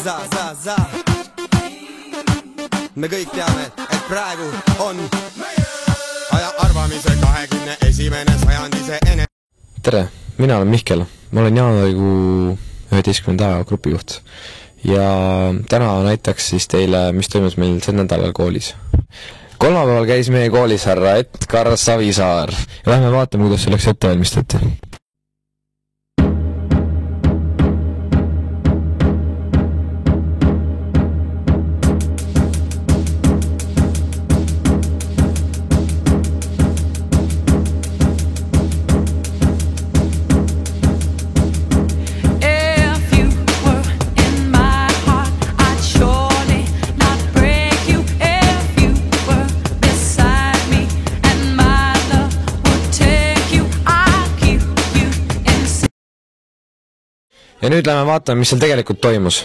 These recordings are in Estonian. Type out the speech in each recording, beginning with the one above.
Me kõik teame, et praegu on aja arvamise 21. sajandise ene... Tere, mina olen Mihkel. Ma olen jaanuarikuu 11. grupijuht. Ja täna näitaks siis teile, mis toimus meil sel nädalal koolis. Kolmapäeval käis meie koolis härra Edgar Savisaar. Ja lähme vaatame, kuidas selleks ette valmistati. Ja nüüd lähme vaatame, mis seal tegelikult toimus.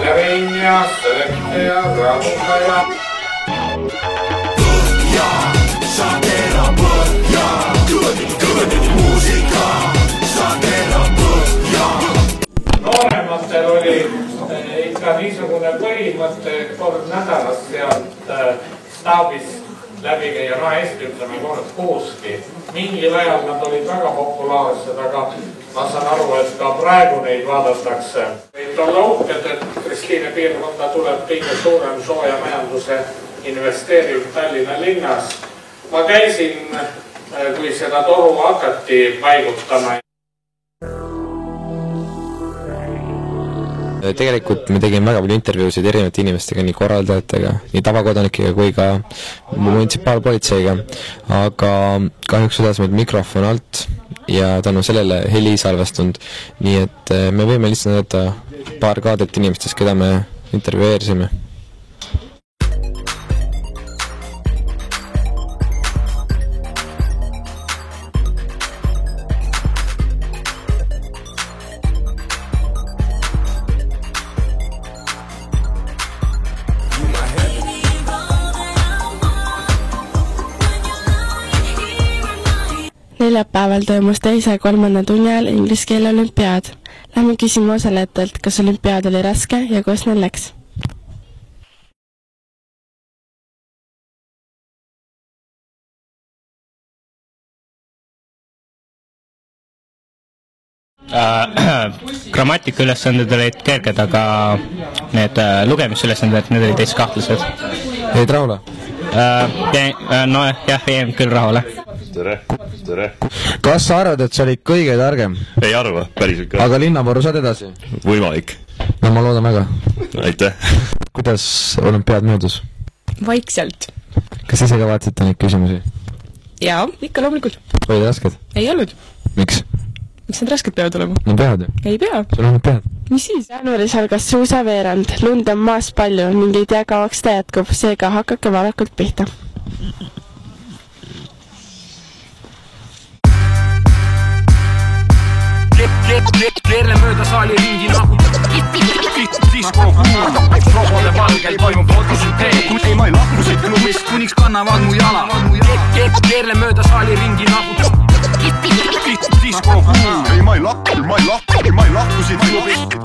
Levinja, selekteja, rahumaja. Põhja, Shakera põhja. Good muusika, Shakera põhja. Noorematel oli ikka niisugune põhimõte kord nädalas sealt staabist läbi käia, hästi ütleme kord kuuski. Mingil ajal nad olid väga populaarsed, aga ma saan aru, et ka praegu neid vaadatakse. Neid on uhked, et Kristiine piirkonda tuleb kõige suurem soojamajanduse investeering Tallinna linnas. Ma käisin, kui seda toru hakati paigutama. Tegelikult me tegime väga palju intervjuusid erinevate inimestega, nii korraldajatega, nii tavakodanikega kui ka munitsipaalpolitseiga, aga kahjuks sudas meil mikrofon alt ja tänu sellele heli salvestunud, nii et me võime lihtsalt näidata paar kaadrit inimestest, keda me intervjueerisime. Neljapäeval toimus teise 3. tunni ajal inglise keele olümpiaad. Lähme küsime osalejatelt, kas olümpiaad oli raske ja kuidas neil läks. Grammatikaülesanded olid kerged, aga need lugemisülesanded, need olid täis kahtlased. Jäid rahule? No jah, jäin küll rahule. Tere. Kas sa arvad, et sa olid kõige targem? Ei arva, päriselt ka. Aga linnavoru saad edasi? Võimalik. No ma loodan väga. Aitäh. Kuidas olümpiaad möödus? Vaikselt. Kas ise ka vaatasite neid küsimusi? Jaa, ikka loomulikult. Olid rasked? Ei olnud. Miks? Miks need rasked peavad olema? No pead ju. Ei pea. Sul on pead. Mis siis? Jaanuaris algas suusaveerand. Lund on maas palju ning ei tea kauaks ta jätkub, seega hakake varakult pihta. Keerle mööda saali ringi nagu disko robode valgel toimub fotosüntees. Ei ma ei lahku siit klubist, kuniks kannavad mu jala. Keerle mööda saali ringi nagu disko Ei ma ei lahku siit klubist.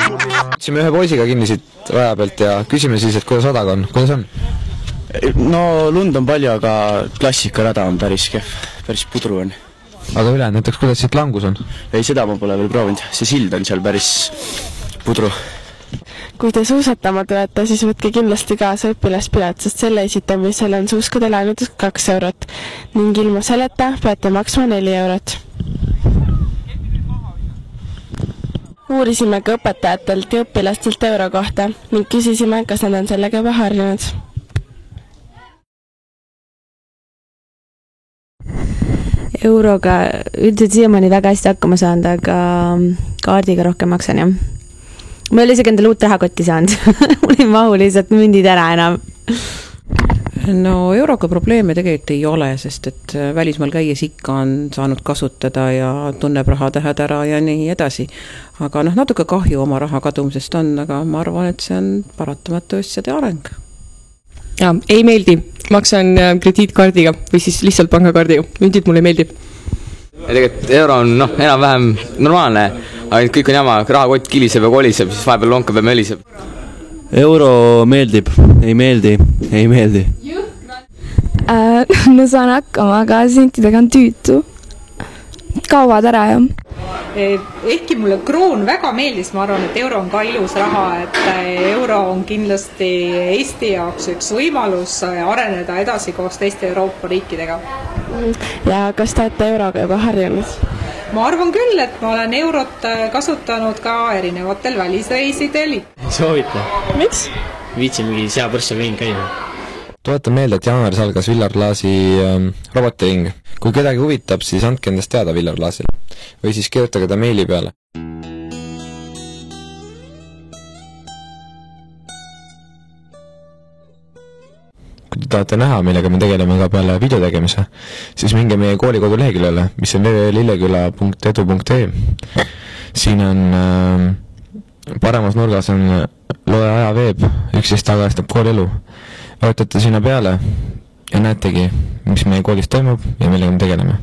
Võtsime ühe poisiga kinni siit raja pealt ja küsime siis, et kuidas radaga on. Kuidas on? No lund on palju, aga klassikarada on päris kehv, päris pudru on. Aga üle, näiteks kuidas siit langus on? Ei, seda ma pole veel proovinud. See sild on seal päris pudru. Kui te suusatama tulete, siis võtke kindlasti kaasa õpilaspilet, sest selle esitamisel on suuskade laenutus 2 eurot ning ilma selleta peate maksma 4 eurot. Uurisime ka õpetajatelt ja õpilastelt euro kohta ning küsisime, kas nad on sellega juba harjunud. Euroga üldiselt siiamaani väga hästi hakkama saanud, aga kaardiga rohkem maksan, jah. Ma ei ole isegi endale uut rahakotti saanud. Mul ei mahu lihtsalt mündid ära enam. No euroga probleeme tegelikult ei ole, sest et välismaal käies ikka on saanud kasutada ja tunneb rahatähed ära ja nii edasi. Aga natuke kahju oma raha kadumisest on, aga ma arvan, et see on paratamatu asjade areng. Ja, ei meeldi. Maksan krediitkaardiga või siis lihtsalt pangakaardiga. Mündid mulle meeldib. Tegelikult euro on enam-vähem normaalne, aga kõik on jama, rahakott kiliseb ja koliseb, siis vahepeal lonkab ja möliseb. Euro meeldib, ei meeldi. No saan hakkama, aga sentidega on tüütu. Kauad ära, jah. Ehkki mulle kroon väga meeldis, ma arvan, et euro on ka ilus raha, et euro on kindlasti Eesti jaoks üks võimalus areneda edasi koos teiste Euroopa riikidega. Ja kas te olete euroga juba harjunud? Ma arvan küll, et ma olen eurot kasutanud ka erinevatel välisreisidel. Soovite? Miks? Viitsimegi seapõrssa võin käima. Tuletan meelde, et jaanuaris algas Villar Laasi robotiring. Kui kedagi huvitab, siis andke endast teada Villar Laasil. Või siis kirjutage ta meili peale. Kui te tahate näha, millega me tegeleme ka peale video tegemise, siis minge meie koolikodu leheküljele, mis on www.lilleküla.edu.ee. Siin on paremas nurgas on loe aja veeb, 11 tagastab kooli elu. Vajutate sinna peale ja näetegi, mis meie koolis toimub ja millega me tegeleme.